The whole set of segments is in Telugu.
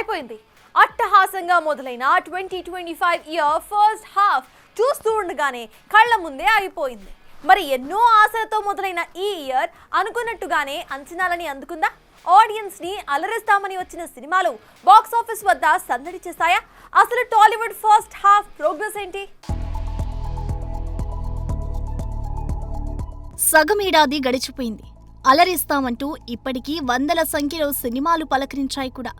అయిపోయింది. అట్టహాసంగా మొదలైన 2025 ఇయర్ ఫస్ట్ హాఫ్ చూస్తూ ఉండగానే కళ్ళ ముందే ఆగిపోయింది. మరి ఎన్నో ఆశలతో మొదలైన ఈ ఇయర్ అనుకున్నట్టుగానే అంచనాలని అందుకుందా? ఆడియన్స్ ని అలరిస్తామని వచ్చిన సినిమాలు బాక్స్ ఆఫీస్ వద్ద సందడి చేశాయా? అసలు టాలీవుడ్ ఫస్ట్ హాఫ్ ప్రోగ్రెస్ ఏంటి? సగమేడాది గడిచిపోయింది. అలరిస్తామంటూ ఇప్పటికీ వందల సంఖ్యలో సినిమాలు పలకరించాయి కూడా.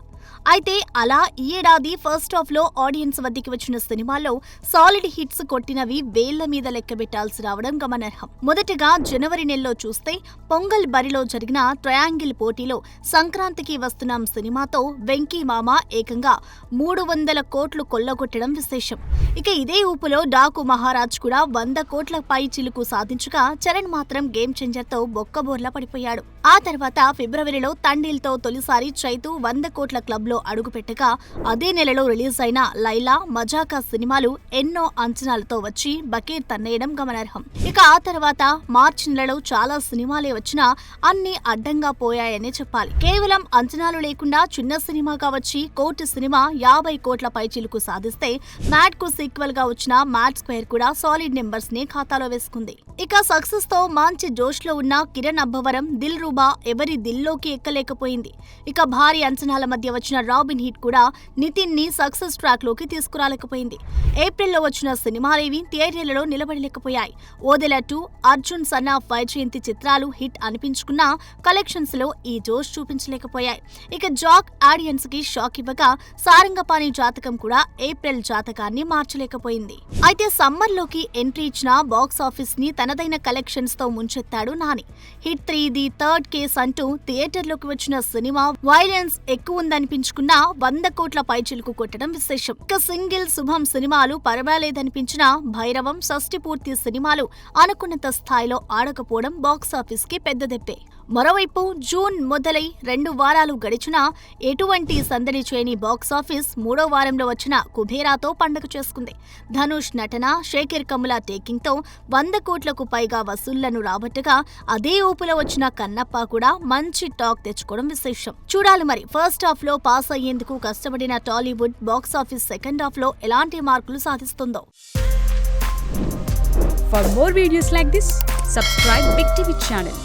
అయితే అలా ఈ ఏడాది ఫస్ట్ హాఫ్ లో ఆడియన్స్ వద్దకి వచ్చిన సినిమాల్లో సాలిడ్ హిట్స్ కొట్టినవి వేళ్ల మీద లెక్కబెట్టాల్సి రావడం గమనార్హం. మొదటగా జనవరి నెలలో చూస్తే పొంగల్ బరిలో జరిగిన ట్రయాంగిల్ పోటీలో సంక్రాంతికి వస్తున్నాం సినిమాతో వెంకీ మామ ఏకంగా 300 కోట్లు కొల్లగొట్టడం విశేషం. ఇక ఇదే ఊపులో డాకు మహారాజ్ కూడా 100 కోట్ల పై చిలుకు సాధించగా చరణ్ మాత్రం గేమ్ చేంజర్ తో బొక్కబోర్లా పడిపోయాడు. ఆ తర్వాత ఫిబ్రవరిలో తండేల్తో తొలిసారి చైతు 100 కోట్ల క్లబ్ లో అడుగుపెట్టగా అదే నెలలో రిలీజ్ అయిన లైలా, మజాకా సినిమాలు ఎన్నో అంచనాలతో వచ్చి బకేట్ తన్నేయడం గమనార్హం. ఇక ఆ తర్వాత మార్చి నెలలో చాలా సినిమాలే వచ్చినా అన్ని అడ్డంగా పోయాయనే చెప్పాలి. కేవలం అంచనాలు లేకుండా చిన్న సినిమాగా వచ్చి కోర్టు సినిమా 50 కోట్ల పై చిలుకు సాధిస్తే మ్యాడ్ కు సీక్వెల్ గా వచ్చిన మ్యాడ్ స్క్వేర్ కూడా సాలిడ్ నెంబర్స్ ని ఖాతాలో వేసుకుంది. ఇక సక్సెస్ తో మంచి జోష్ లో ఉన్న కిరణ్ అబ్బవరం దిల్ రూబా ఎవరి దిల్లోకి ఎక్కలేకపోయింది. ఇక భారీ అంచనాల మధ్య వచ్చిన రాబిన్ హిట్ కూడా నితిన్ ని సక్సెస్ ట్రాక్ లోకి తీసుకురాలేకపోయింది. ఏప్రిల్లో వచ్చిన సినిమాలేవి థియేటర్లలో నిలబడలేకపోయాయి. ఓదెల 2, అర్జున్ సన్ ఆఫ్ వైజయంతి చిత్రాలు హిట్ అనిపించుకున్నా కలెక్షన్స్ లో ఈ జోష్ చూపించలేకపోయాయి. ఇక జాక్ ఆడియన్స్ కి షాక్ ఇవ్వగా సారంగపాణి జాతకం కూడా ఏప్రిల్ జాతకాన్ని మార్చలేకపోయింది. అయితే సమ్మర్ లోకి ఎంట్రీ ఇచ్చిన బాక్స్ ఆఫీస్ ని తనదైన కలెక్షన్స్ తో ముంచెత్తాడు Nani. Hit 3 the third case అంటూ థియేటర్లోకి వచ్చిన సినిమా వైలెన్స్ ఎక్కువ ఉందనిపించుకున్న 100 కోట్ల పైచిలుకు కొట్టడం విశేషం. ఇక సింగిల్ శుభం సినిమాలు పర్వాలేదనిపించిన భైరవం, షష్ఠి పూర్తి సినిమాలు అనుకున్నంత స్థాయిలో ఆడకపోవడం బాక్స్ ఆఫీస్ కి పెద్ద దెబ్బే. మరోవైపు జూన్ మొదలై 2 వారాలు గడిచినా ఎటువంటి సందడి చేయని బాక్స్ ఆఫీస్ 3వ వారంలో వచ్చిన కుబేరాతో పండగ చేసుకుంది. ధనుష్ నటన, శేఖర్ కమ్ముల టేకింగ్ తో 100 కోట్లకు పైగా వసూళ్లను రాబట్టగా అదే ఊపులో వచ్చిన కన్నప్ప కూడా మంచి టాక్ తెచ్చుకోవడం విశేషం. చూడాలి మరి ఫస్ట్ హాఫ్ లో పాస్ అయ్యేందుకు కష్టపడిన Tollywood box office second half లో ఎలాంటి మార్కులు సాధిస్తుందో. For more videos like this, subscribe Big TV channel.